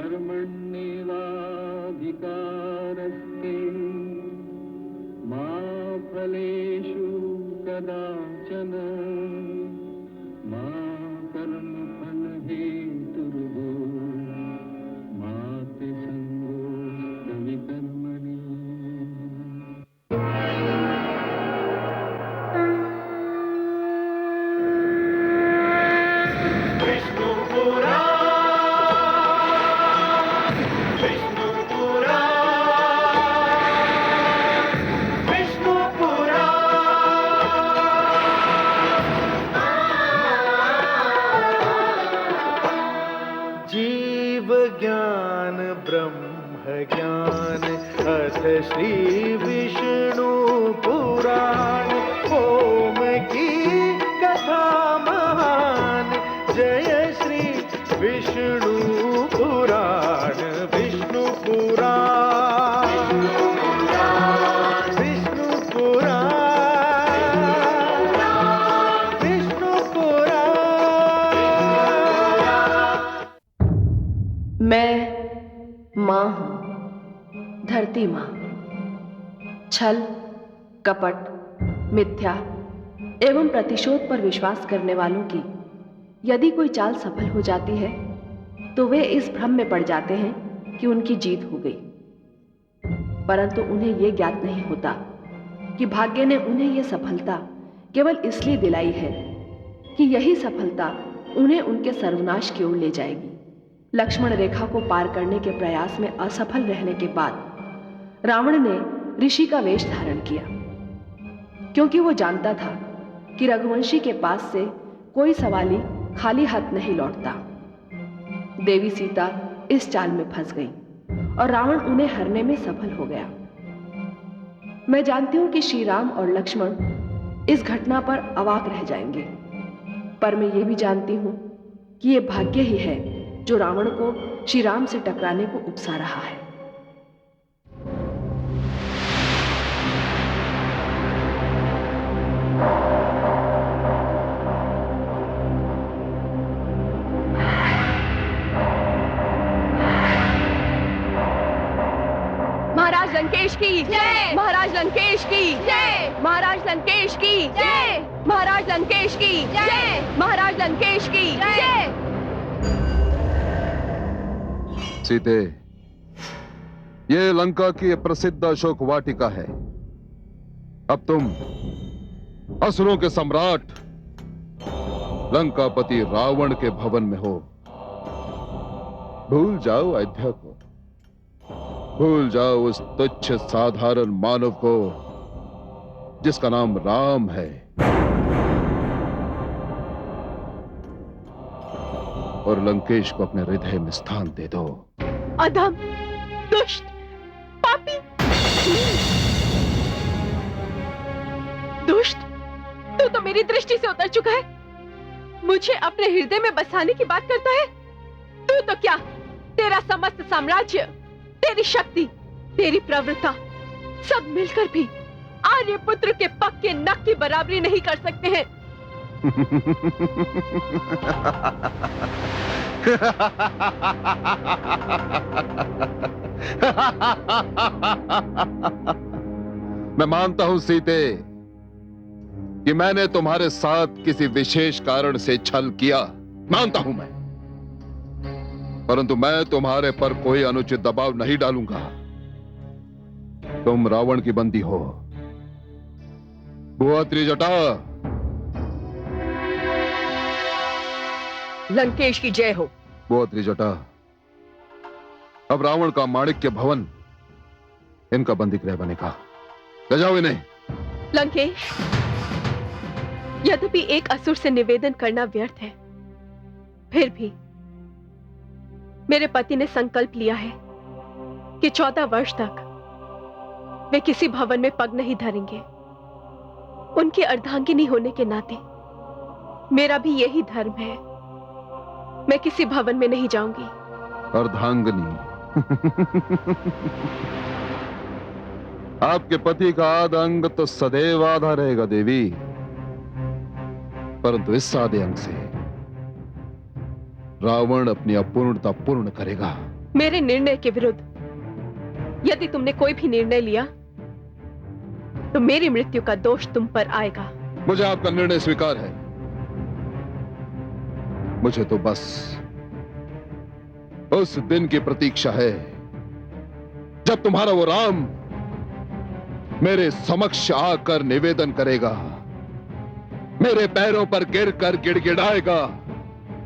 कर्मण्येवाधिकारस्ते मा फलेषु कदाचन मा कर्मफलहेतुर्भो मा ते संगोऽस्त्वविकर्मणि। जीव ज्ञान ब्रह्म ज्ञान अथ श्री विष्णु पुराण ओम की कथा महान जय श्री विष्णु पुराण विष्णु पुराण विष्णु पुराण विष्णु पुराण। मैं मां हूं, धरती मां। छल, कपट, मिथ्या एवं प्रतिशोध पर विश्वास करने वालों की यदि कोई चाल सफल हो जाती है तो वे इस भ्रम में पड़ जाते हैं कि उनकी जीत हो गई, परंतु उन्हें यह ज्ञात नहीं होता कि भाग्य ने उन्हें यह सफलता केवल इसलिए दिलाई है कि यही सफलता उन्हें उनके सर्वनाश की ओर ले जाएगी। लक्ष्मण रेखा को पार करने के प्रयास में असफल रहने के बाद रावण ने ऋषि का वेश धारण किया, क्योंकि वो जानता था कि रघुवंशी के पास से कोई सवाली खाली हाथ नहीं लौटता। देवी सीता इस चाल में फंस गई और रावण उन्हें हरने में सफल हो गया। मैं जानती हूं कि श्री राम और लक्ष्मण इस घटना पर अवाक रह जाएंगे, पर मैं ये भी जानती हूं कि यह भाग्य ही है जो रावण को श्री राम से टकराने को उकसा रहा है। महाराज लंकेश की जय, महाराज लंकेश की जय, महाराज लंकेश की जय, महाराज लंकेश की जय, महाराज लंकेश की जय। सीते, ये लंका की प्रसिद्ध अशोक वाटिका है। अब तुम असुरों के सम्राट लंकापति रावण के भवन में हो। भूल जाओ अयोध्या को, भूल जाओ उस तुच्छ साधारण मानव को जिसका नाम राम है, और लंकेश को अपने हृदय में स्थान दे दो। अधम, दुष्ट, पापी, दुष्ट, तू तो मेरी दृष्टि से उतर चुका है। मुझे अपने हृदय में बसाने की बात करता है। तू तो क्या, तेरा समस्त साम्राज्य, तेरी शक्ति, तेरी प्रवृत्ता सब मिलकर भी आर्यपुत्र के पक्के नख की बराबरी नहीं कर सकते हैं। मैं मानता हूं सीते कि मैंने तुम्हारे साथ किसी विशेष कारण से छल किया, मानता हूं मैं, परंतु मैं तुम्हारे पर कोई अनुचित दबाव नहीं डालूंगा। तुम रावण की बंदी हो। बुआ त्रिजटा, लंकेश की जय हो। बुआ त्रिजटा, अब रावण का माणिक्य भवन इनका बंदी गृह बनेगा। ले जाओ इन्हें। लंकेश, यद्यपि एक असुर से निवेदन करना व्यर्थ है, फिर भी मेरे पति ने संकल्प लिया है कि 14 वर्ष तक वे किसी भवन में पग नहीं धरेंगे। उनकी अर्धांगिनी होने के नाते मेरा भी यही धर्म है। मैं किसी भवन में नहीं जाऊंगी। अर्धांगिनी? आपके पति का आधा अंग तो सदैव आधा रहेगा देवी, परंतु इस आधे अंग से रावण अपनी अपूर्णता पूर्ण करेगा। मेरे निर्णय के विरुद्ध यदि तुमने कोई भी निर्णय लिया तो मेरी मृत्यु का दोष तुम पर आएगा। मुझे आपका निर्णय स्वीकार है। मुझे तो बस उस दिन की प्रतीक्षा है जब तुम्हारा वो राम मेरे समक्ष आकर निवेदन करेगा, मेरे पैरों पर गिरकर गिड़गिड़ाएगा,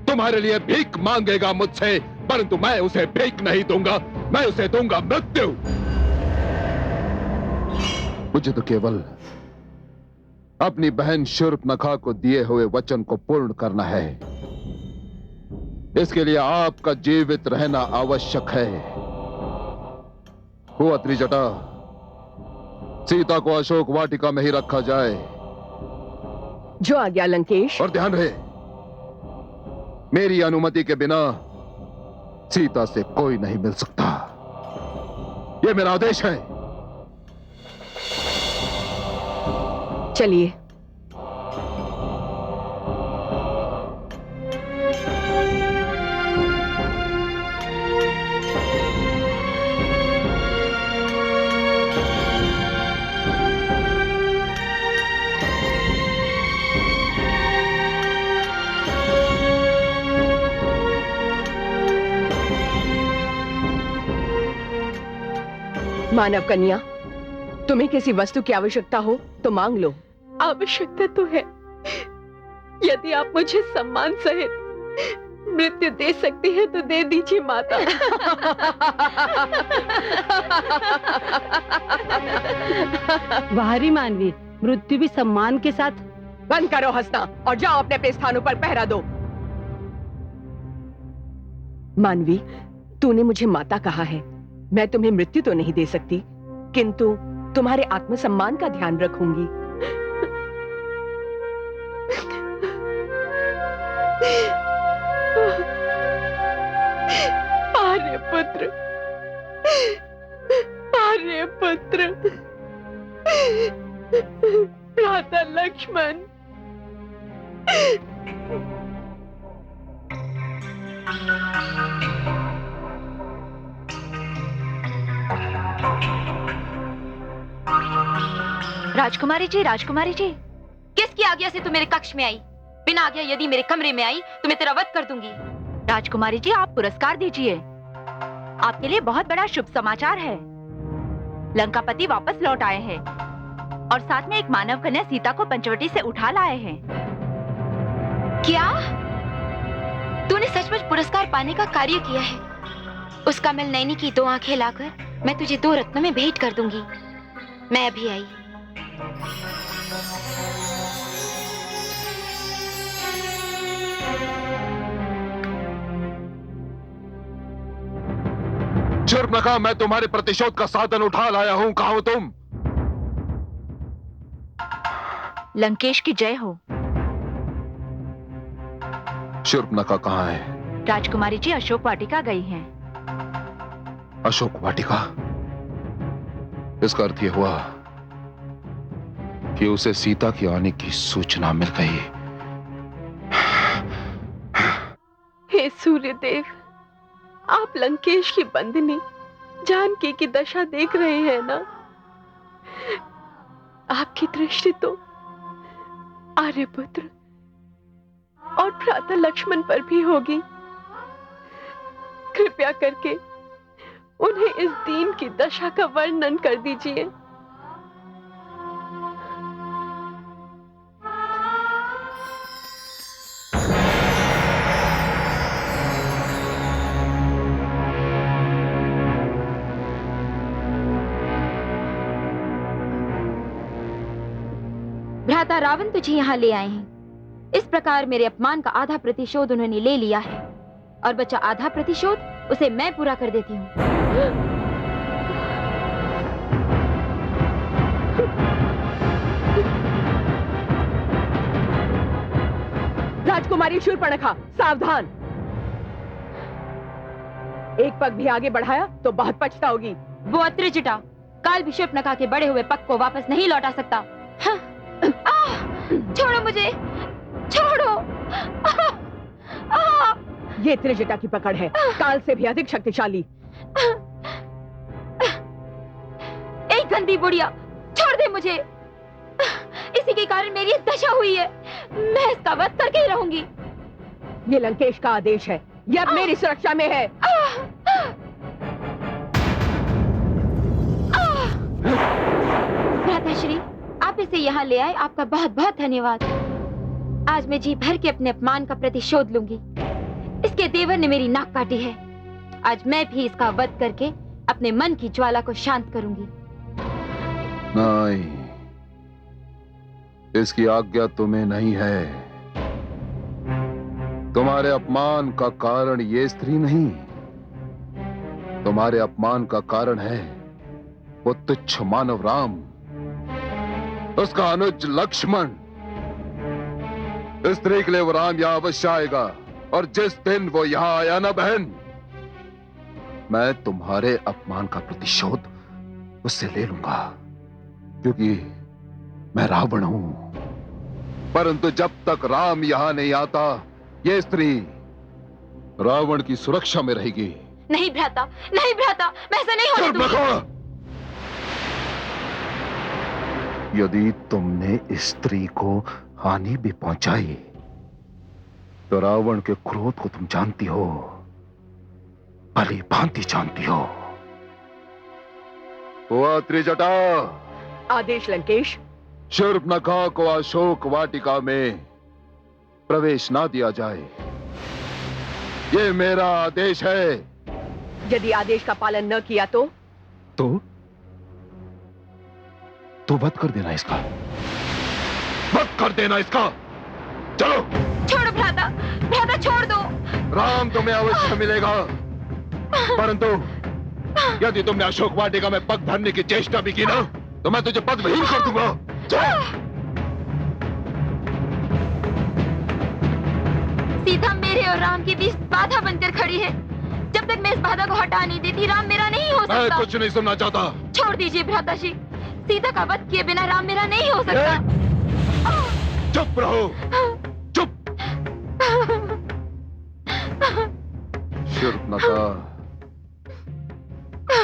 तुम्हारे लिए भीख मांगेगा मुझसे, परंतु मैं उसे भीख नहीं दूंगा, मैं उसे दूंगा मृत्यु। मुझे तो केवल अपनी बहन शूर्पणखा को दिए हुए वचन को पूर्ण करना है। इसके लिए आपका जीवित रहना आवश्यक है। हुआ त्रिजटा, सीता को अशोक वाटिका में ही रखा जाए। जो आज्ञा लंकेश। और ध्यान रहे, मेरी अनुमति के बिना सीता से कोई नहीं मिल सकता। यह मेरा आदेश है। चलिए। मानव कन्या, तुम्हें किसी वस्तु की आवश्यकता हो तो मांग लो। आवश्यकता तो है। यदि आप मुझे सम्मान सहित मृत्यु दे सकती हैं तो दे दीजिए माता। वाहरी मानवी, मृत्यु भी सम्मान के साथ। बंद करो हंसना और जाओ अपने अपने स्थानों पर पहरा दो। मानवी, तूने मुझे माता कहा है। मैं तुम्हें मृत्यु तो नहीं दे सकती, किंतु तुम्हारे आत्मसम्मान का ध्यान रखूंगी। आर्यपुत्र, आर्यपुत्र, भ्राता लक्ष्मण। राजकुमारी जी, किसकी आज्ञा से तू मेरे कक्ष में आई? बिना आज्ञा यदि मेरे कमरे में आई तो मैं तेरा वध कर दूंगी। राजकुमारी जी, आप पुरस्कार दीजिए। आपके लिए बहुत बड़ा शुभ समाचार है। लंकापति वापस लौट आए हैं और साथ में एक मानव कन्या सीता को पंचवटी से उठा लाए हैं। क्या तूने सचमुच पुरस्कार पाने का कार्य किया है? उसका मिल नैनी की 2 आंखें लाकर मैं तुझे 2 रत्नों में भेंट कर दूंगी। मैं अभी आई। शूर्पणखा, मैं तुम्हारे प्रतिशोध का साधन उठा लाया हूं। कहां हो तुम? लंकेश की जय हो। शूर्पणखा कहां है? राजकुमारी जी अशोक वाटिका गई हैं। अशोक वाटिका? इसका अर्थ यह हुआ कि उसे सीता की आने की सूचना मिल गई। हे सूर्यदेव, आप लंकेश की बंदिनी जानकी की दशा देख रहे हैं ना? आपकी दृष्टि तो आर्यपुत्र और भ्राता लक्ष्मण पर भी होगी। कृपया करके उन्हें इस दीन की दशा का वर्णन कर दीजिए। भ्राता रावण तुझे यहाँ ले आए हैं। इस प्रकार मेरे अपमान का आधा प्रतिशोध उन्होंने ले लिया है और बचा आधा प्रतिशोध उसे मैं पूरा कर देती हूँ। राजकुमारी शूर्पणखा, सावधान! एक पग भी आगे बढ़ाया तो बहुत पछताओगी। वो अत्रिजटा काल भी शूर्पणखा के बड़े हुए पग को वापस नहीं लौटा सकता। हाँ। छोड़ो मुझे, छोड़ो। ये त्रिजटा की पकड़ है, काल से भी अधिक शक्तिशाली। एक गंदी बुढ़िया, छोड़ दे मुझे। इसी के कारण मेरी दशा हुई है। मैं इसका वध करके ही रहूंगी। ये लंकेश का आदेश है, ये अब मेरी सुरक्षा में है। भ्राताश्री, आप इसे यहाँ ले आए, आपका बहुत बहुत धन्यवाद। आज मैं जी भर के अपने अपमान का प्रतिशोध लूंगी। इसके देवर ने मेरी नाक काटी है। आज मैं भी इसका वध करके अपने मन की ज्वाला को शांत करूंगी। नहीं, इसकी आज्ञा तुम्हें नहीं है। तुम्हारे अपमान का कारण ये स्त्री नहीं, तुम्हारे अपमान का कारण है वो तुच्छ मानव राम, उसका अनुज लक्ष्मण। स्त्री के लिए वो राम यहां अवश्य आएगा, और जिस दिन वो यहां आया ना बहन, मैं तुम्हारे अपमान का प्रतिशोध उससे ले लूंगा, क्योंकि मैं रावण हूं। परंतु जब तक राम यहां नहीं आता, ये स्त्री रावण की सुरक्षा में रहेगी। नहीं भ्राता, नहीं भ्राता, मैं ऐसा नहीं होने चुप दूंगी। रखो। यदि तुमने इस स्त्री को हानि भी पहुंचाई, तो रावण के क्रोध को तुम जानती हो, भली भांति जानती हो। हुआ त्रिजटा, आदेश लंकेश। शूर्पणखा को अशोक वाटिका में प्रवेश ना दिया जाए, ये मेरा आदेश है। यदि आदेश का पालन न किया तो वध कर देना इसका, वध कर देना इसका। चलो। छोड़ो भ्राता, भ्राता छोड़ दो। राम तुम्हें अवश्य मिलेगा, परंतु यदि तुमने अशोक वाटिका में पग भरने की चेष्टा भी की ना, तो मैं तुझे पदविहीन कर दूंगा। सीता मेरे और राम के बीच बाधा बनकर खड़ी है। जब तक मैं इस बाधा को हटा नहीं देती, राम मेरा नहीं हो मैं सकता। कुछ नहीं सुनना चाहता। छोड़ दीजिए भ्राताजी, सीता का वध किए बिना राम मेरा नहीं हो सकता। चुप रहो, चुप। शूर्पणखा,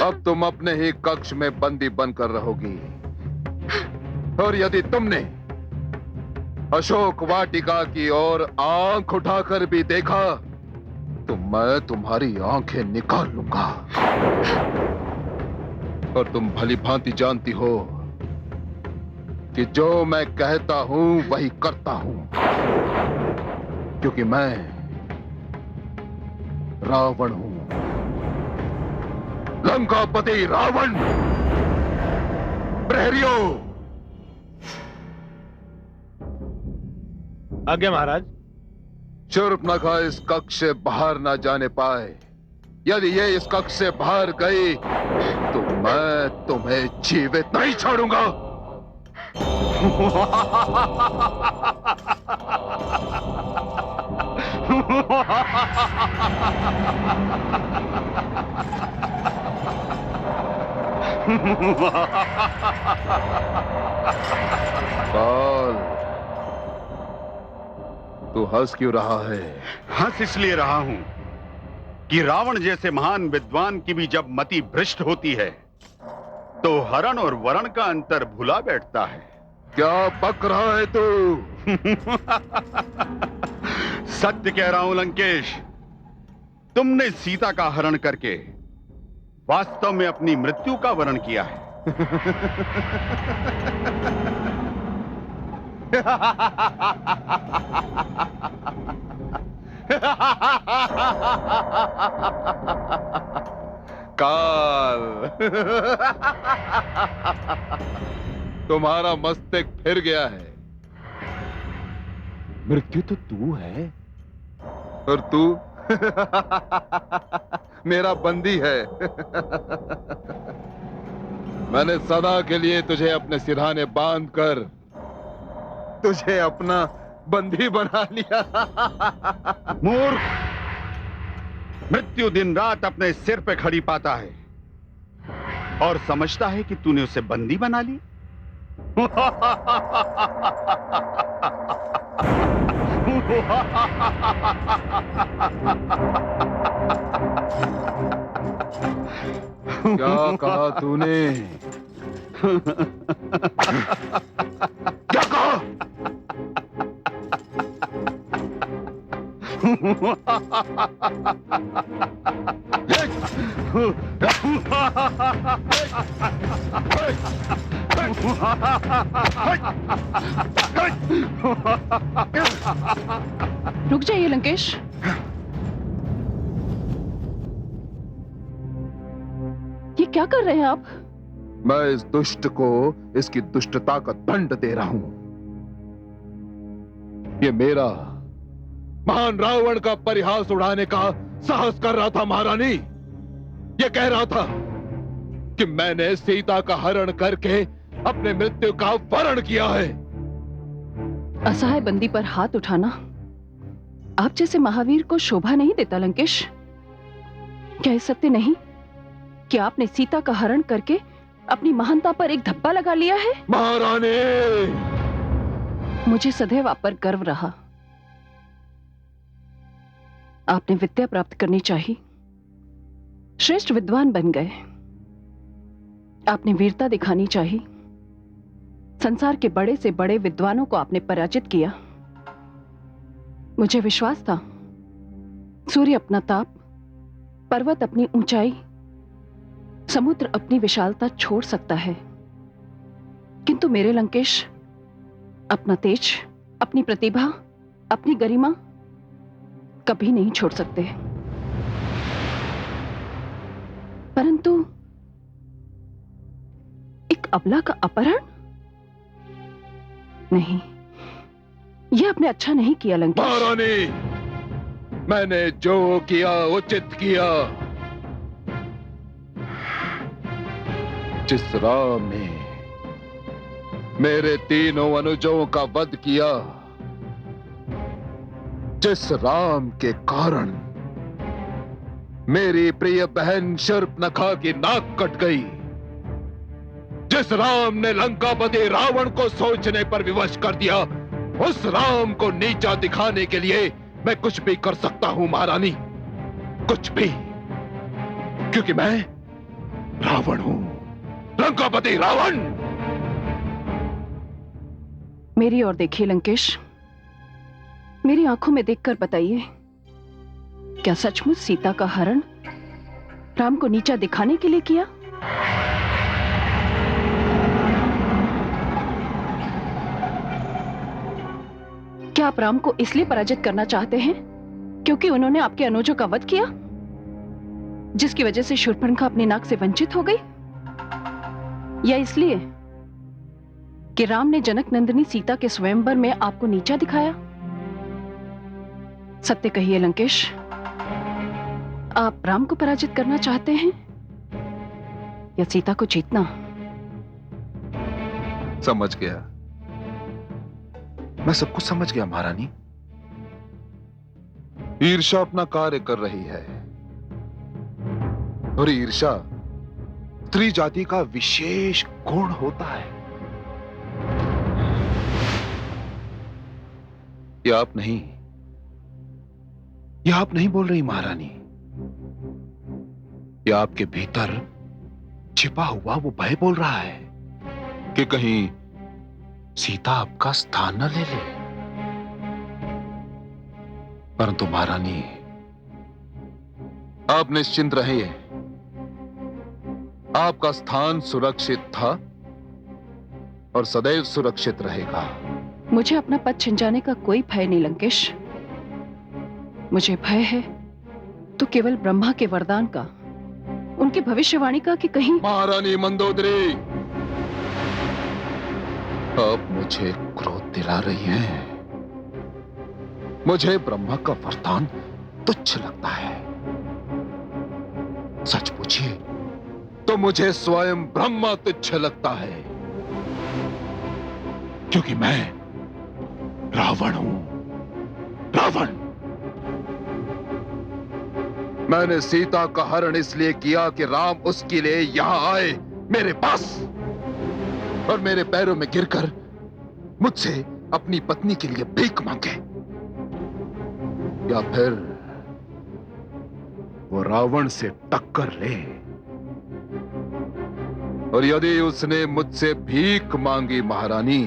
अब तुम अपने ही कक्ष में बंदी बनकर रहोगी, और यदि तुमने अशोक वाटिका की ओर आंख उठाकर भी देखा, तो मैं तुम्हारी आंखें निकाल लूंगा। और तुम भली भांति जानती हो कि जो मैं कहता हूं वही करता हूं, क्योंकि मैं रावण हूं, लंकापति रावण। प्रहरियों, आज्ञा महाराज। शूर्पणखा इस कक्ष से बाहर ना जाने पाए। यदि ये इस कक्ष से बाहर गई, तो मैं तुम्हें जीवित नहीं छोड़ूंगा। काल, तू हंस क्यों रहा है? हंस इसलिए रहा हूं कि रावण जैसे महान विद्वान की भी जब मति भ्रष्ट होती है, तो हरण और वरण का अंतर भुला बैठता है। क्या बक रहा है तू? सत्य कह रहा हूं लंकेश, तुमने सीता का हरण करके वास्तव में अपनी मृत्यु का वरण किया है। काल, तुम्हारा मस्तक फिर गया है। मृत्यु तो तू है, और तू मेरा बंदी है। मैंने सदा के लिए तुझे अपने सिरहाने बांधकर तुझे अपना बंदी बना लिया। मूर्ख, मृत्यु दिन रात अपने सिर पे खड़ी पाता है और समझता है कि तूने उसे बंदी बना ली। क्या कहा तूने? क्या कहा? रुक जाइए लंकेश। ये क्या कर रहे हैं आप? मैं इस दुष्ट को इसकी दुष्टता का दंड दे रहा हूं। ये मेरा महान रावण का परिहास उड़ाने का साहस कर रहा था महारानी। ये कह रहा था कि मैंने सीता का हरण करके अपने मृत्यु का वरण किया है। असहाय बंदी पर हाथ उठाना आप जैसे महावीर को शोभा नहीं देता लंकेश। क्या ये सत्य नहीं कि आपने सीता का हरण करके अपनी महानता पर एक धब्बा लगा लिया है? महारानी, मुझे सदैव आप पर गर्व रहा। आपने विद्या प्राप्त करनी चाहिए, श्रेष्ठ विद्वान बन गए। आपने वीरता दिखानी चाहिए, संसार के बड़े से बड़े विद्वानों को आपने पराजित किया। मुझे विश्वास था सूर्य अपना ताप, पर्वत अपनी ऊंचाई, समुद्र अपनी विशालता छोड़ सकता है, किंतु मेरे लंकेश अपना तेज, अपनी प्रतिभा, अपनी गरिमा कभी नहीं छोड़ सकते। परंतु एक अबला का अपहरण? नहीं, यह आपने अच्छा नहीं किया लंकेश। महारानी, मैंने जो किया उचित किया। जिस राम ने मेरे तीनों अनुजों का वध किया, जिस राम के कारण मेरी प्रिय बहन शूर्पणखा की नाक कट गई, जिस राम ने लंकापति रावण को सोचने पर विवश कर दिया, उस राम को नीचा दिखाने के लिए मैं कुछ भी कर सकता हूं महारानी, कुछ भी, क्योंकि मैं रावण हूं, लंकापति रावण। मेरी ओर देखिए लंकेश, मेरी आंखों में देखकर बताइए, क्या सचमुच सीता का हरण राम को नीचा दिखाने के लिए किया? क्या आप राम को इसलिए पराजित करना चाहते हैं क्योंकि उन्होंने आपके अनुजों का वध किया, जिसकी वजह से शूर्पणखा अपनी नाक से वंचित हो गई? या इसलिए कि राम ने जनक नंदिनी सीता के स्वयंवर में आपको नीचा दिखाया? सत्य कहिए लंकेश, आप राम को पराजित करना चाहते हैं या सीता को जीतना? समझ गया, मैं सब कुछ समझ गया महारानी। ईर्ष्या अपना कार्य कर रही है, और ईर्ष्या स्त्री जाति का विशेष गुण होता है। ये आप नहीं बोल रही महारानी, ये आपके भीतर छिपा हुआ वो भय बोल रहा है कि कहीं सीता आपका स्थान न ले ले। परंतु महारानी, आप निश्चिंत रहिए, आपका स्थान सुरक्षित था और सदैव सुरक्षित रहेगा। मुझे अपना पद छिन जाने का कोई भय नहीं लंकेश। मुझे भय है तो केवल ब्रह्मा के वरदान का, उनकी भविष्यवाणी का कि कहीं। महारानी मंदोदरी, आप मुझे क्रोध दिला रही हैं। मुझे ब्रह्मा का वरदान तुच्छ लगता है। सच पूछिए तो मुझे स्वयं ब्रह्मा तुच्छ लगता है, क्योंकि मैं रावण हूं, रावण। मैंने सीता का हरण इसलिए किया कि राम उसके लिए यहां आए मेरे पास, और मेरे पैरों में गिरकर मुझसे अपनी पत्नी के लिए भीख मांगे, या फिर वो रावण से टक्कर ले और यदि उसने मुझसे भीख मांगी महारानी,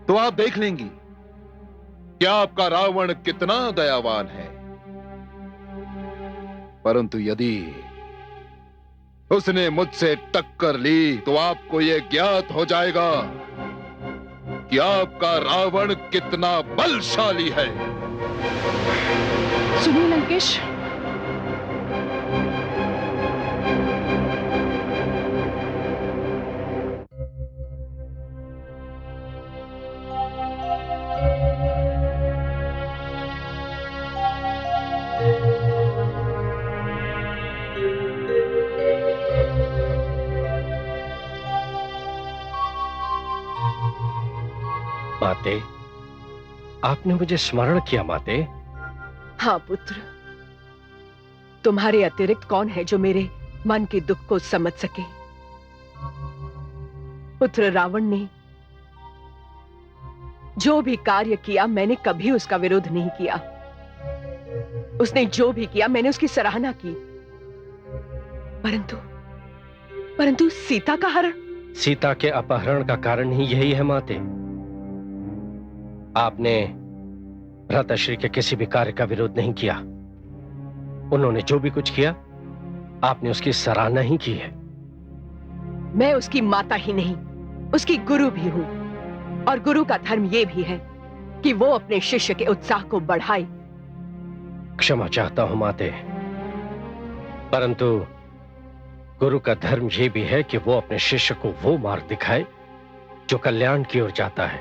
तो आप देख लेंगी कि आपका रावण कितना दयावान है। परंतु यदि उसने मुझसे टक्कर ली तो आपको यह ज्ञात हो जाएगा कि आपका रावण कितना बलशाली है। सुनिए लंकेश, माते, आपने मुझे स्मरण किया माते। हाँ पुत्र, तुम्हारे अतिरिक्त कौन है जो मेरे मन के दुख को समझ सके। पुत्र रावण ने जो भी कार्य किया मैंने कभी उसका विरोध नहीं किया। उसने जो भी किया मैंने उसकी सराहना की। परंतु सीता का हरण। सीता के अपहरण का कारण ही यही है माते। आपने भ्राताश्री के किसी भी कार्य का विरोध नहीं किया। उन्होंने जो भी कुछ किया आपने उसकी सराहना ही की है। मैं उसकी माता ही नहीं, उसकी गुरु भी हूं। और गुरु का धर्म यह भी है कि वो अपने शिष्य के उत्साह को बढ़ाए। क्षमा चाहता हूं माते, परंतु गुरु का धर्म यह भी है कि वो अपने शिष्य को वो मार्ग दिखाए जो कल्याण की ओर जाता है,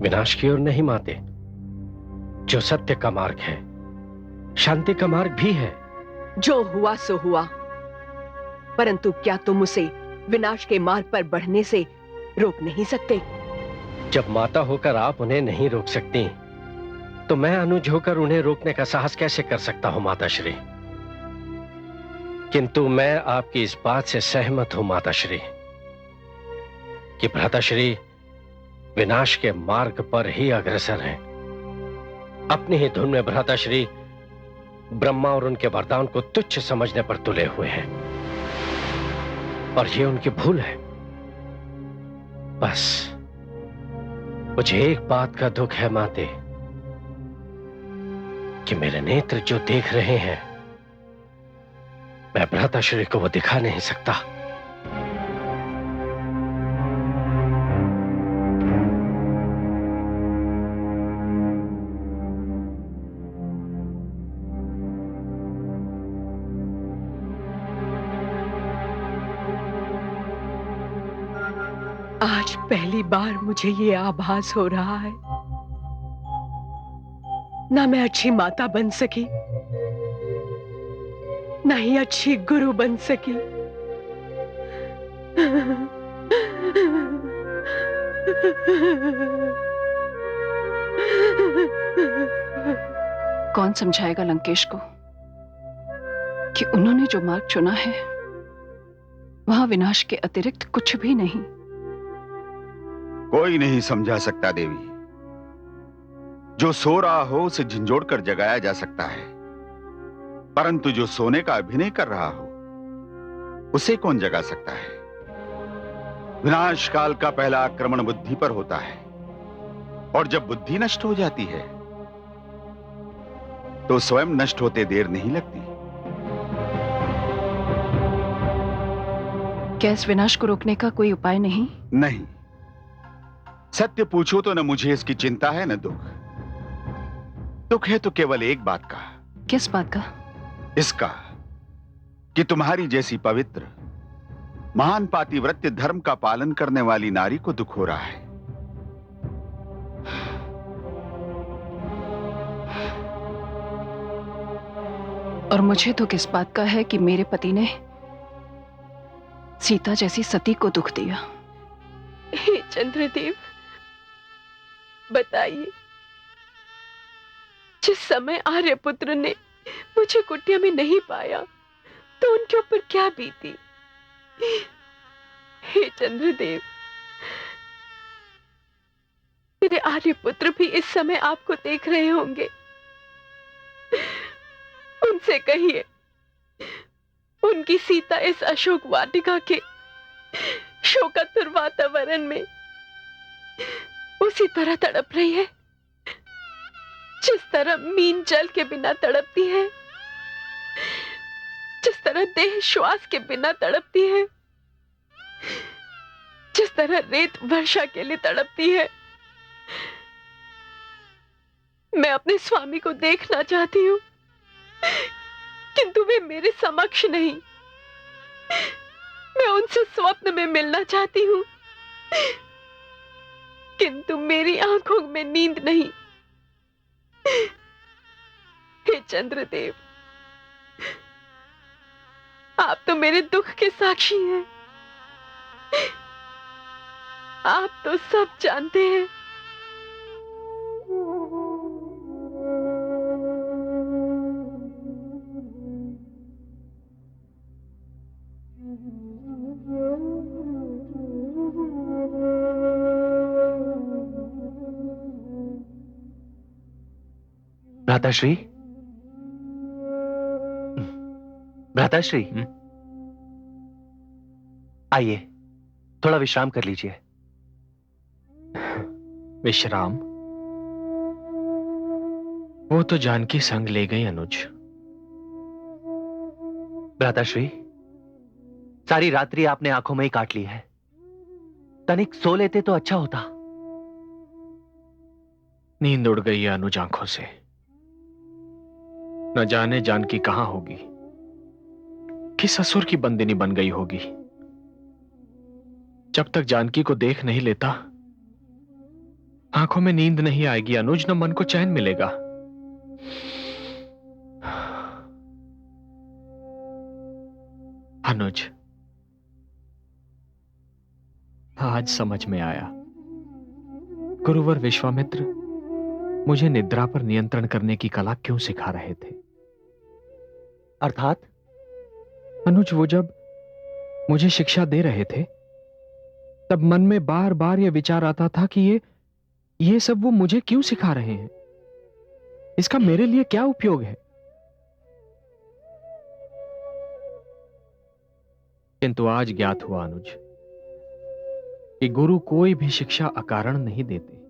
विनाश की ओर नहीं माते। जो सत्य का मार्ग है, शांति का मार्ग भी है। जो हुआ सो हुआ, परंतु क्या तुम उसे विनाश के मार्ग पर बढ़ने से रोक नहीं सकते? जब माता होकर आप उन्हें नहीं रोक सकती, तो मैं अनुज होकर उन्हें रोकने का साहस कैसे कर सकता हूं माताश्री। किंतु मैं आपकी इस बात से सहमत हूं माताश्री कि भ्राताश्री विनाश के मार्ग पर ही अग्रसर हैं। अपनी ही धुन में भ्राताश्री ब्रह्मा और उनके वरदान को तुच्छ समझने पर तुले हुए हैं, और ये उनकी भूल है। बस मुझे एक बात का दुख है माते, कि मेरे नेत्र जो देख रहे हैं मैं भ्राताश्री को वो दिखा नहीं सकता। आज पहली बार मुझे ये आभास हो रहा है, ना मैं अच्छी माता बन सकी, ना ही अच्छी गुरु बन सकी। कौन समझाएगा लंकेश को कि उन्होंने जो मार्ग चुना है वहां विनाश के अतिरिक्त कुछ भी नहीं। कोई नहीं समझा सकता देवी। जो सो रहा हो उसे झंझोड़ कर जगाया जा सकता है, परंतु जो सोने का अभिनय कर रहा हो उसे कौन जगा सकता है। विनाश काल का पहला आक्रमण बुद्धि पर होता है, और जब बुद्धि नष्ट हो जाती है तो स्वयं नष्ट होते देर नहीं लगती। क्या इस विनाश को रोकने का कोई उपाय नहीं? नहीं, सत्य पूछो तो न मुझे इसकी चिंता है न दुख। दुख है तो केवल एक बात का। किस बात का? इसका कि तुम्हारी जैसी पवित्र महान पातिव्रत्य धर्म का पालन करने वाली नारी को दुख हो रहा है। और मुझे तो किस बात का है कि मेरे पति ने सीता जैसी सती को दुख दिया। हे चंद्रदेव, बताइए, जिस समय आर्यपुत्र ने मुझे कुटिया में नहीं पाया तो उनके ऊपर क्या बीती। हे चंद्रदेव, मेरे आर्यपुत्र भी इस समय आपको देख रहे होंगे। उनसे कहिए, उनकी सीता इस अशोक वाटिका के शोकातुर वातावरण में उसी तरह तड़प रही है जिस तरह मीन जल के बिना तड़पती है, जिस तरह देह श्वास के बिना तड़पती है, जिस तरह रेत वर्षा के लिए तड़पती है। मैं अपने स्वामी को देखना चाहती हूं, किंतु वे मेरे समक्ष नहीं। मैं उनसे स्वप्न में मिलना चाहती हूं, किंतु मेरी आंखों में नींद नहीं। हे चंद्रदेव, आप तो मेरे दुख के साक्षी हैं। आप तो सब जानते हैं। भ्राताश्री, भ्राताश्री, आइए, थोड़ा विश्राम कर लीजिए। विश्राम? वो तो जानकी संग ले गई अनुज। भ्राताश्री, सारी रात्रि आपने आंखों में ही काट ली है। तनिक सो लेते तो अच्छा होता। नींद उड़ गई है अनुज आंखों से। न जाने जानकी कहां होगी, किस असुर की बंदिनी बन गई होगी। जब तक जानकी को देख नहीं लेता, आंखों में नींद नहीं आएगी अनुज, न मन को चैन मिलेगा। अनुज, आज समझ में आया, गुरुवर विश्वामित्र मुझे निद्रा पर नियंत्रण करने की कला क्यों सिखा रहे थे। अर्थात? अनुज, वो जब मुझे शिक्षा दे रहे थे, तब मन में बार बार यह विचार आता था कि ये सब वो मुझे क्यों सिखा रहे हैं, इसका मेरे लिए क्या उपयोग है। किंतु आज ज्ञात हुआ अनुज कि गुरु कोई भी शिक्षा अकारण नहीं देते।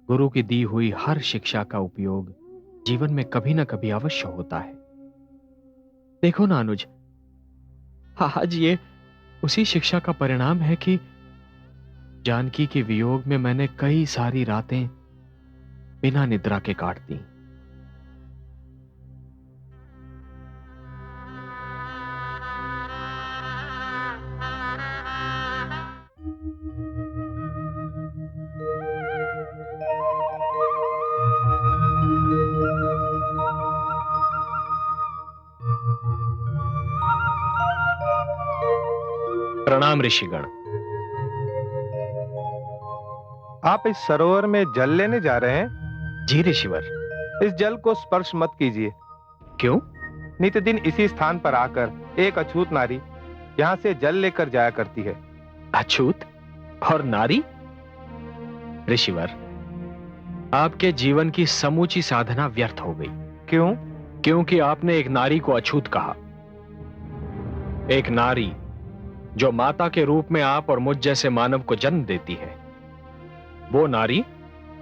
गुरु की दी हुई हर शिक्षा का उपयोग जीवन में कभी ना कभी अवश्य होता है। देखो ना अनुज, आज ये उसी शिक्षा का परिणाम है कि जानकी के वियोग में मैंने कई सारी रातें बिना निद्रा के काट दी। प्रणाम ऋषिगण। आप इस सरोवर में जल लेने जा रहे हैं? जी ऋषिवर। इस जल को स्पर्श मत कीजिए। क्यों? नित्यदिन इसी स्थान पर आकर एक अछूत नारी यहाँ से जल लेकर जाया करती है। अछूत और नारी? ऋषिवर, आपके जीवन की समूची साधना व्यर्थ हो गई। क्यों? क्योंकि आपने एक नारी को अछूत कहा। एक नारी जो माता के रूप में आप और मुझ जैसे मानव को जन्म देती है, वो नारी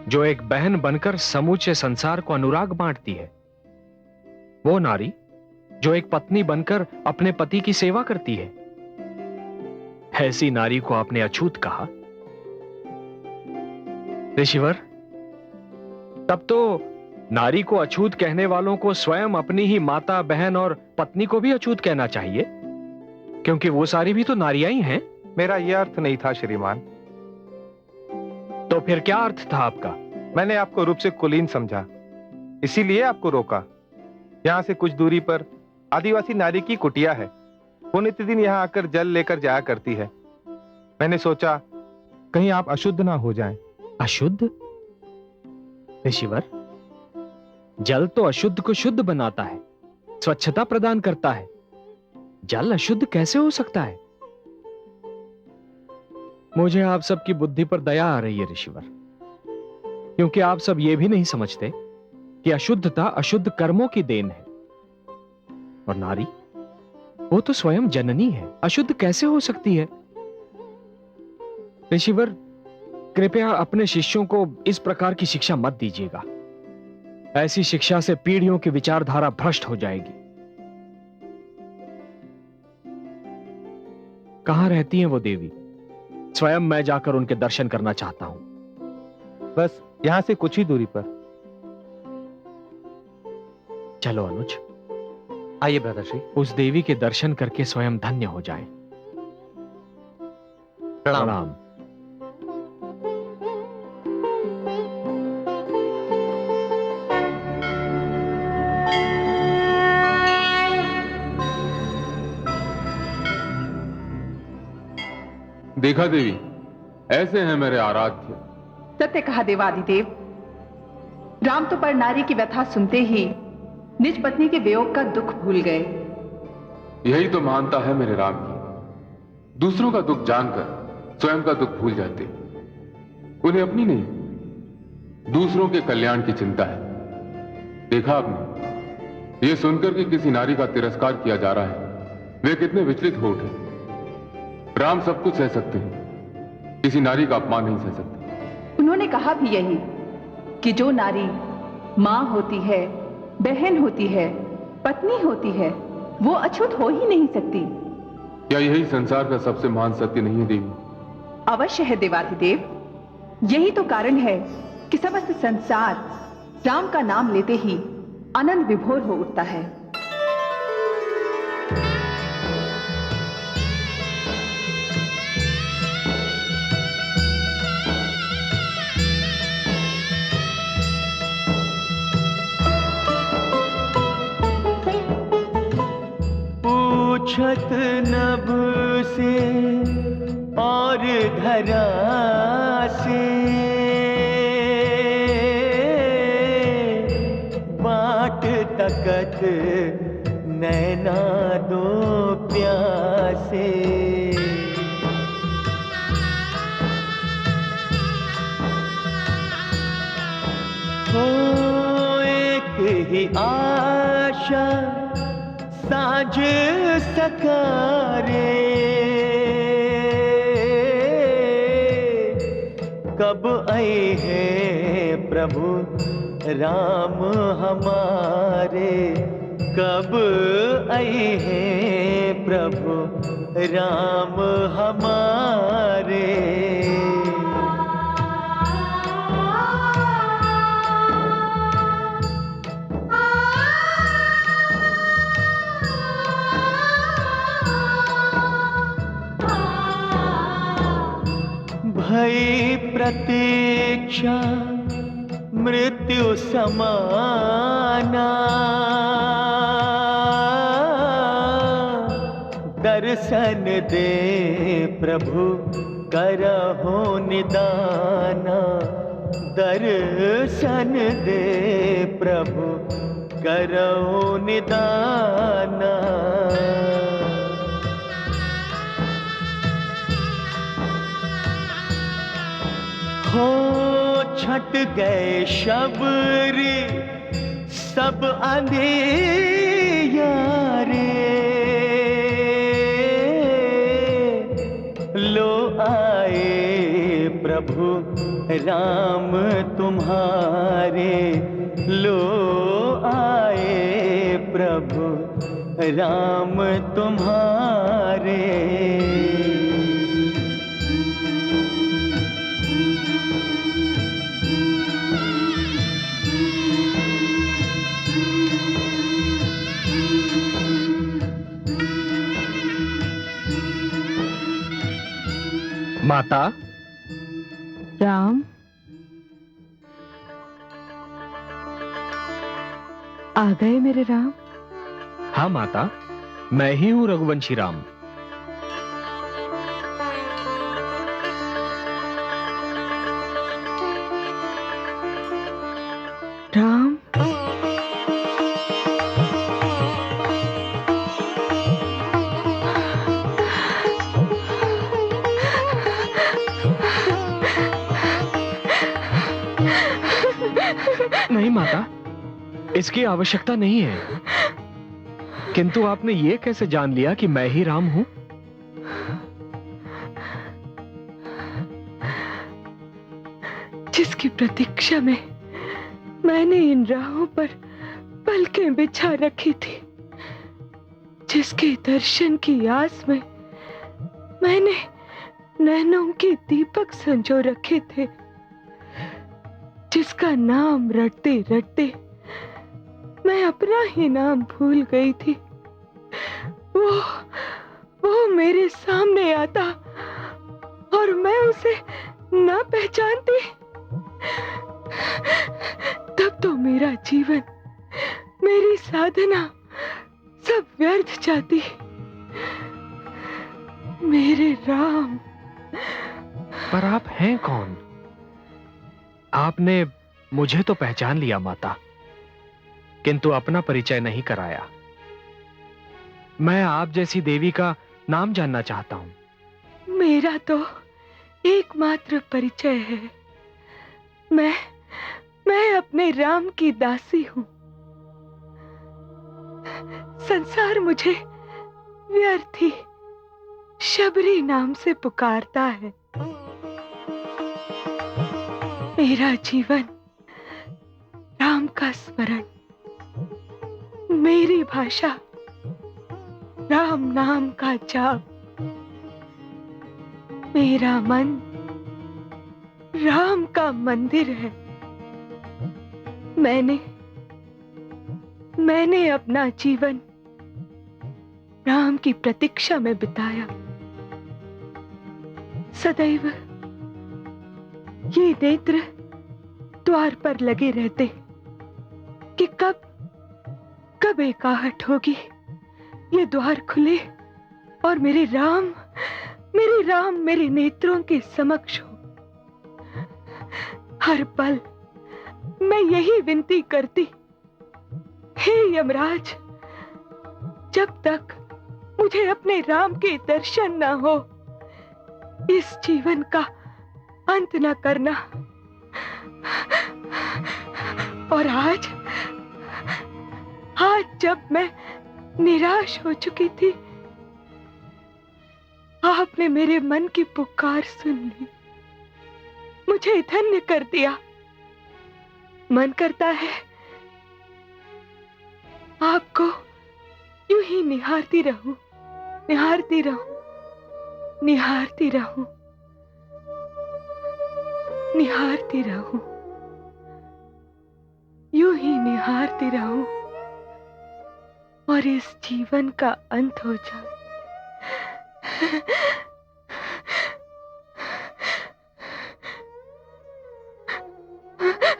जो एक बहन बनकर समूचे संसार को अनुराग बांटती है, वो नारी जो एक पत्नी बनकर अपने पति की सेवा करती है, ऐसी नारी को आपने अछूत कहा। ऋषिवर, तब तो नारी को अछूत कहने वालों को स्वयं अपनी ही माता, बहन और पत्नी को भी अछूत कहना चाहिए, क्योंकि वो सारी भी तो नारियां ही हैं। मेरा यह अर्थ नहीं था श्रीमान। तो फिर क्या अर्थ था आपका? मैंने आपको रूप से कुलीन समझा, इसीलिए आपको रोका। यहाँ से कुछ दूरी पर आदिवासी नारी की कुटिया है। वो नित्यदिन यहाँ आकर जल लेकर जाया करती है। मैंने सोचा कहीं आप अशुद्ध ना हो जाएं। अशुद्ध? ऋषिवर, जल तो अशुद्ध को शुद्ध बनाता है, स्वच्छता प्रदान करता है। जल अशुद्ध कैसे हो सकता है? मुझे आप सबकी बुद्धि पर दया आ रही है ऋषिवर, क्योंकि आप सब ये भी नहीं समझते कि अशुद्धता अशुद्ध कर्मों की देन है और नारी वो तो स्वयं जननी है, अशुद्ध कैसे हो सकती है? ऋषिवर, कृपया अपने शिष्यों को इस प्रकार की शिक्षा मत दीजिएगा। ऐसी शिक्षा से पीढ़ियों की विचारधारा भ्रष्ट हो जाएगी। कहां रहती हैं वो देवी? स्वयं मैं जाकर उनके दर्शन करना चाहता हूं। बस यहां से कुछ ही दूरी पर। चलो अनुज, आइए भ्राताश्री। उस देवी के दर्शन करके स्वयं धन्य हो जाएं। प्रणाम। देखा देवी, ऐसे हैं मेरे आराध्य। सत्य कहा देवाधिदेव। राम तो पर नारी की व्यथा सुनते ही निज पत्नी के वियोग का दुख भूल गए। यही तो मानता है मेरे राम की। दूसरों का दुख जानकर स्वयं का दुख भूल जाते। उन्हें अपनी नहीं, दूसरों के कल्याण की चिंता है। देखा आपने, यह सुनकर कि किसी नारी का तिरस्कार किया जा रहा है, वे कितने विचलित हो उठे। राम सब कुछ सह सकते हैं, किसी नारी का अपमान नहीं सह सकते। उन्होंने कहा भी यही कि जो नारी मां होती है, बहन होती है, पत्नी होती है, वो अछूत हो ही नहीं सकती। क्या यही संसार का सबसे महान सत्य नहीं है देवी? अवश्य है देवाधिदेव। यही तो कारण है कि समस्त संसार राम का नाम लेते ही आनंद विभोर हो उठता है। पूछत नभ से और धरा से, बाट तकत नैना दो प्यासे। हो एक ही आशा साज सकारे, कब आए हैं प्रभु राम हमारे, कब आए हैं प्रभु राम हमारे। भई प्रतीक्षा मृत्यु समाना, दर्शन दे प्रभु करहो निदाना, दर्शन दे प्रभु करहो निदाना। हो छट गए शबरी सब अंधियारे, लो आए प्रभु राम तुम्हारे, लो आए प्रभु राम तुम्हारे। माता। राम, आ गए मेरे राम? हाँ माता, मैं ही हूं रघुवंशी राम। राम, नहीं माता, इसकी आवश्यकता नहीं है। किंतु आपने ये कैसे जान लिया कि मैं ही राम हूं? जिसकी प्रतीक्षा में मैंने इन राहों पर पलकें बिछा रखी थी, जिसके दर्शन की आस में मैंने नैनों के दीपक संजो रखे थे, जिसका नाम रटते रटते मैं अपना ही नाम भूल गई थी, वो मेरे सामने आता और मैं उसे ना पहचानती, तब तो मेरा जीवन, मेरी साधना सब व्यर्थ जाती। मेरे राम। पर आप हैं कौन? आपने मुझे तो पहचान लिया माता, किंतु अपना परिचय नहीं कराया। मैं आप जैसी देवी का नाम जानना चाहता हूं। मेरा तो एकमात्र परिचय है, मैं अपने राम की दासी हूं। संसार मुझे व्यर्थी शबरी नाम से पुकारता है। मेरा जीवन राम का स्मरण, मेरी भाषा राम नाम का जाप, मेरा मन राम का मंदिर है। मैंने अपना जीवन राम की प्रतीक्षा में बिताया। सदैव ये नेत्र द्वार पर लगे रहते कि कब एक आहट होगी, ये द्वार खुले और मेरे राम मेरे नेत्रों के समक्ष हो। हर पल मैं यही विनती करती, हे यमराज, जब तक मुझे अपने राम के दर्शन न हो, इस जीवन का अंत न करना। और आज जब मैं निराश हो चुकी थी, आपने मेरे मन की पुकार सुन ली, मुझे धन्य कर दिया। मन करता है आपको यूं ही निहारती रहूं, निहारती रहूं, निहारती रहूं, निहारती रहूं, यूं ही निहारती रहूं और इस जीवन का अंत हो जाए।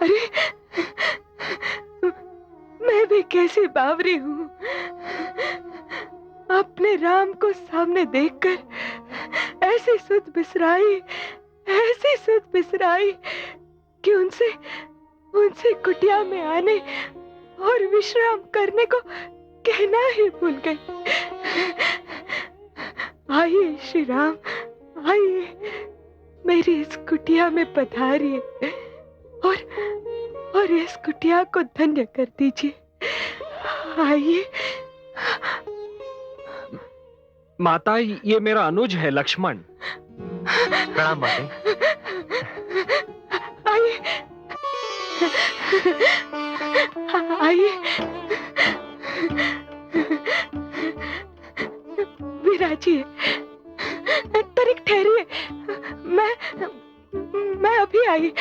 अरे, मैं भी कैसी बावरी हूं, अपने राम को सामने देखकर ऐसी सुध बिसराई कि उनसे कुटिया में आने और विश्राम करने को कहना ही भूल गई। आइए श्री राम, आइए मेरी इस कुटिया में पधारिए और इस कुटिया को धन्य कर दीजिए। आइए। माता, ये मेरा अनुज है लक्ष्मण। प्रणाम माते। आइए, आइए, विराजिए, तनिक ठहरिए, मैं अभी आई।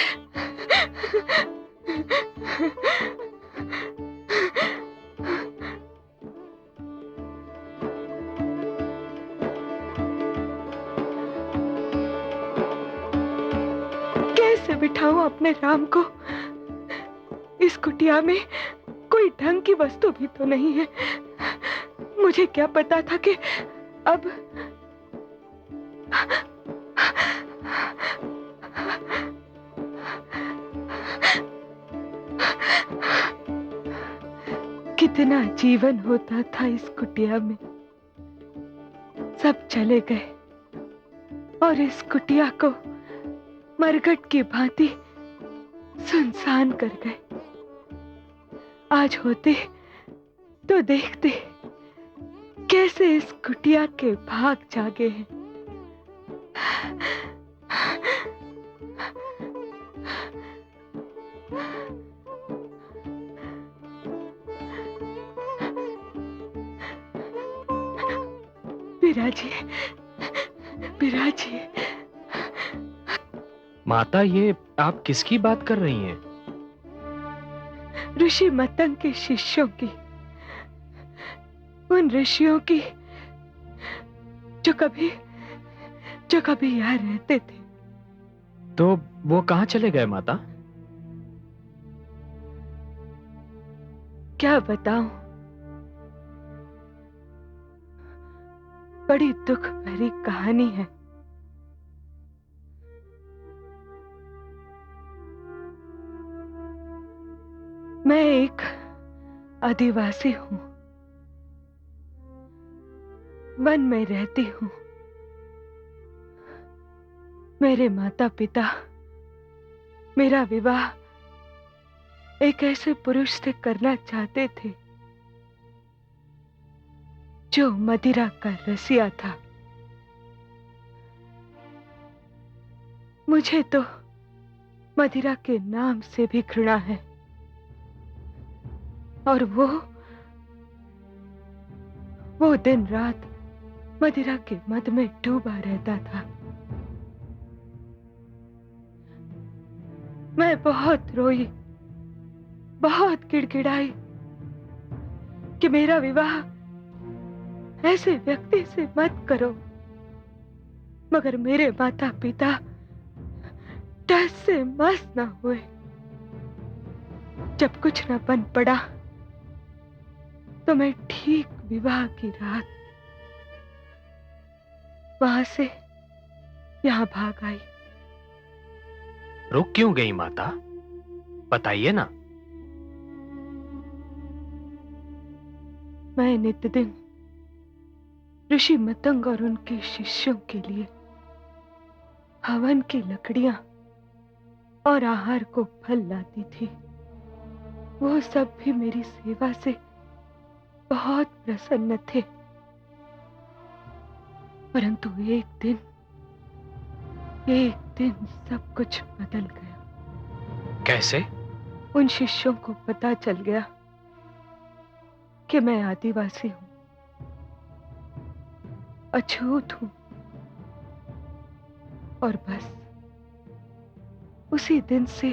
कैसे बिठाऊं अपने राम को? इस कुटिया में कोई ढंग की वस्तु भी तो नहीं है। मुझे क्या पता था कि अब कितना जीवन होता था इस कुटिया में। सब चले गए और इस कुटिया को मरघट की भांति सुनसान कर गए। आज होते तो देखते कैसे इस कुटिया के भाग जागे हैं। बिराजिए, बिराजिए। माता, ये आप किसकी बात कर रही हैं? ऋषि मतंग के शिष्यों की, उन ऋषियों की जो कभी यहाँ रहते थे। तो वो कहाँ चले गए माता? क्या बताऊं, बड़ी दुख भरी कहानी है। मैं एक आदिवासी हूं, वन में रहती हूं। मेरे माता पिता मेरा विवाह एक ऐसे पुरुष से करना चाहते थे जो मदिरा का रसिया था। मुझे तो मदिरा के नाम से भी घृणा है, और वो दिन रात मदिरा के मद में डूबा रहता था। मैं बहुत रोई, बहुत गिड़गिड़ाई कि मेरा विवाह ऐसे व्यक्ति से मत करो, मगर मेरे माता पिता टस से मस न हुए। जब कुछ न बन पड़ा तो मैं ठीक विवाह की रात वहां से यहां भाग आई। रुक क्यों गई माता? बताइए ना। मैं नित्य दिन ऋषि मतंग और उनके शिष्यों के लिए हवन की लकड़ियां और आहार को फल लाती थी। वो सब भी मेरी सेवा से बहुत प्रसन्न थे। परंतु एक दिन सब कुछ बदल गया। कैसे? उन शिष्यों को पता चल गया कि मैं आदिवासी हूं, अछूत हूं, और बस उसी दिन से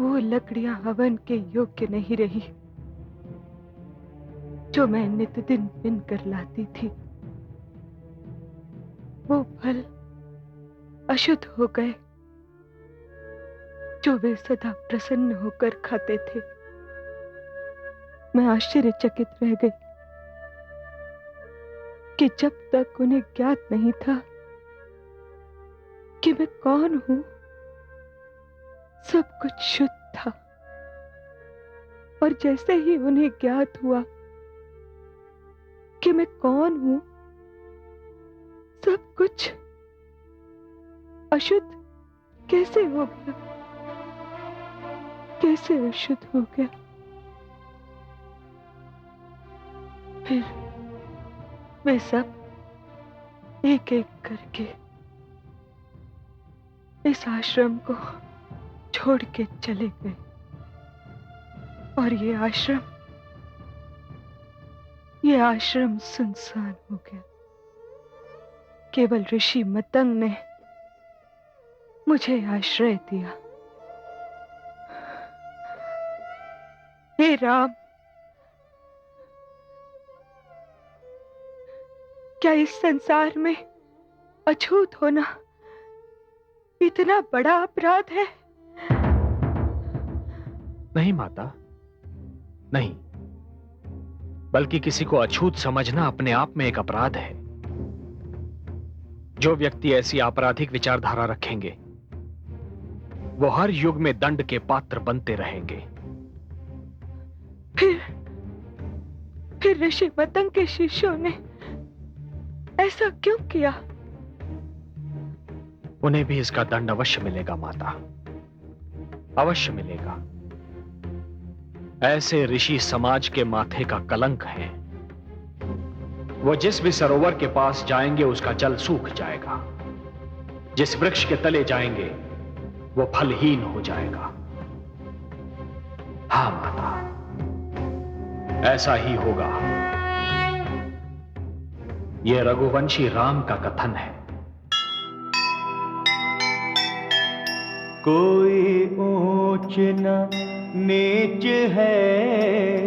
वो लकड़ियां हवन के योग्य नहीं रही जो मैं नित्य दिन बिन कर लाती थी। वो फल अशुद्ध हो गए जो वे सदा प्रसन्न होकर खाते थे। मैं आश्चर्यचकित रह गई कि जब तक उन्हें ज्ञात नहीं था कि मैं कौन हूं, सब कुछ शुद्ध था, और जैसे ही उन्हें ज्ञात हुआ कि मैं कौन हूं, सब कुछ अशुद्ध कैसे हो गया, कैसे अशुद्ध हो गया। फिर वे सब एक एक करके इस आश्रम को छोड़ के चले गए, और ये आश्रम सुनसान हो गया। केवल ऋषि मतंग ने मुझे आश्रय दिया। हे राम, क्या इस संसार में अछूत होना इतना बड़ा अपराध है? नहीं माता, नहीं, बल्कि किसी को अछूत समझना अपने आप में एक अपराध है। जो व्यक्ति ऐसी आपराधिक विचारधारा रखेंगे वो हर युग में दंड के पात्र बनते रहेंगे। फिर ऋषि मतंग के शिष्यों ने ऐसा क्यों किया? उन्हें भी इसका दंड अवश्य मिलेगा माता, अवश्य मिलेगा। ऐसे ऋषि समाज के माथे का कलंक हैं। वो जिस भी सरोवर के पास जाएंगे उसका जल सूख जाएगा, जिस वृक्ष के तले जाएंगे वो फलहीन हो जाएगा। हाँ माता, ऐसा ही होगा। यह रघुवंशी राम का कथन है। कोई ऊंच न नीच है,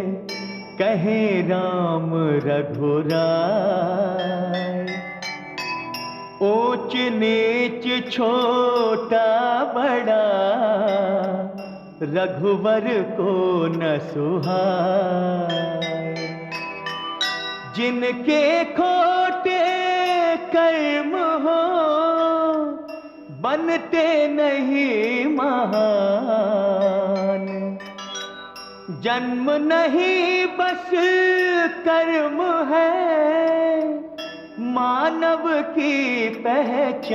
कहे राम रघुराय। ऊंच नीच छोटा बड़ा, रघुवर को न सुहाए। जिनके खोटे कर्म हो, बनते नहीं महान। जन्म नहीं बस कर्म है, मानव की पहचान।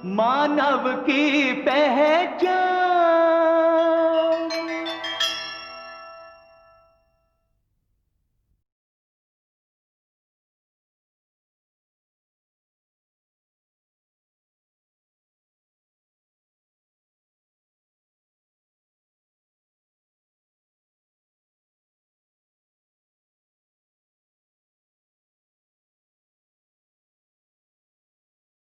मानव की पहचान।